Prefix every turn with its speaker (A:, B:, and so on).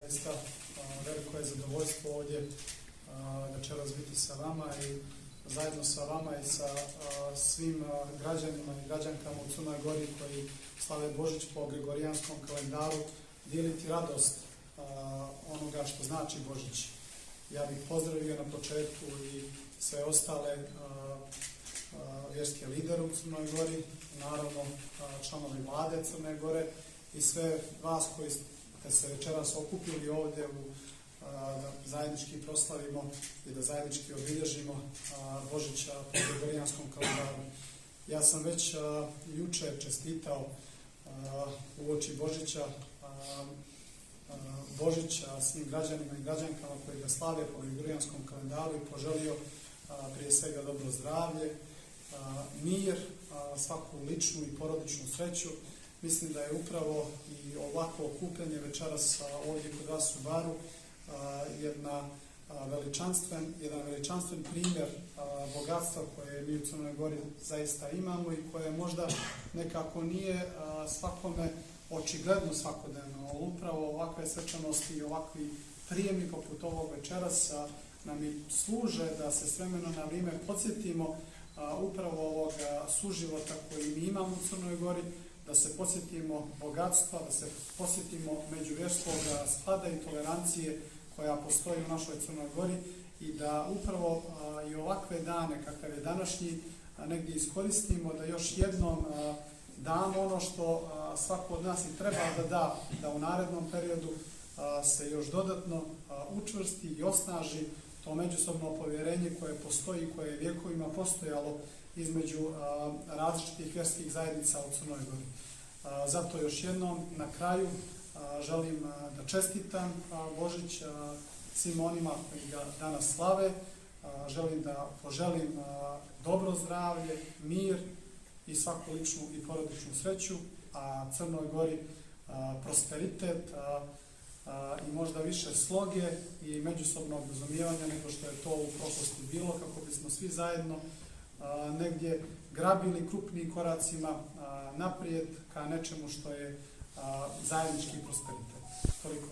A: Zaista veliko je zadovoljstvo ovdje večeras biti sa vama i zajedno sa vama i sa svim građanima i građankama u Crnoj Gori koji slave Božić po gregorijanskom kalendaru dijeliti radost onoga što znači Božić. Ja bih pozdravio na početku i sve ostale vjerske lidere u Crnoj Gori, naravno članovi vlade Crne Gore i sve vas koji ste se večeras okupili ovdje da zajednički proslavimo i da zajednički obilježimo Božića po gregorijanskom kalendaru. Ja sam već jučer čestitao uoči Božića svim građanima i građankama koji ga slave po gregorijanskom kalendaru i poželio prije svega dobro zdravlje, mir, svaku ličnu i porodičnu sreću. Mislim da je upravo i ovako okupljanje večeras ovdje kod vas u Baru jedan veličanstven primjer bogatstva koje mi u Crnoj Gori zaista imamo i koje možda nekako nije svakome očigledno svakodnevno. Upravo ovakve svečanosti i ovakvi prijemi poput ovog večeras nam i služe da se s vremena na vrijeme podsjetimo upravo ovog suživota koji mi imamo u Crnoj Gori, da se podsjetimo bogatstva, da se podsjetimo međuvjerskog sklada i tolerancije koja postoji u našoj Crnoj Gori i da upravo i ovakve dane kakav je današnji negdje iskoristimo, da još jednom damo ono što svako od nas i treba da u narednom periodu se još dodatno učvrsti i osnaži to međusobno povjerenje koje postoji, koje je vjekovima postojalo između različitih vjerskih zajednica u Crnoj Gori. Zato još jednom na kraju želim da čestitam Božić svim onima koji ga danas slave. Želim da poželim dobro zdravlje, mir i svaku ličnu i porodičnu sreću, a Crnoj Gori prosperitet i možda više sloge i međusobnog razumijevanja nego što je to u prošlosti bilo, kako bismo svi zajedno negdje grabili krupnim koracima naprijed ka nečemu što je zajednički prosperitet. Toliko.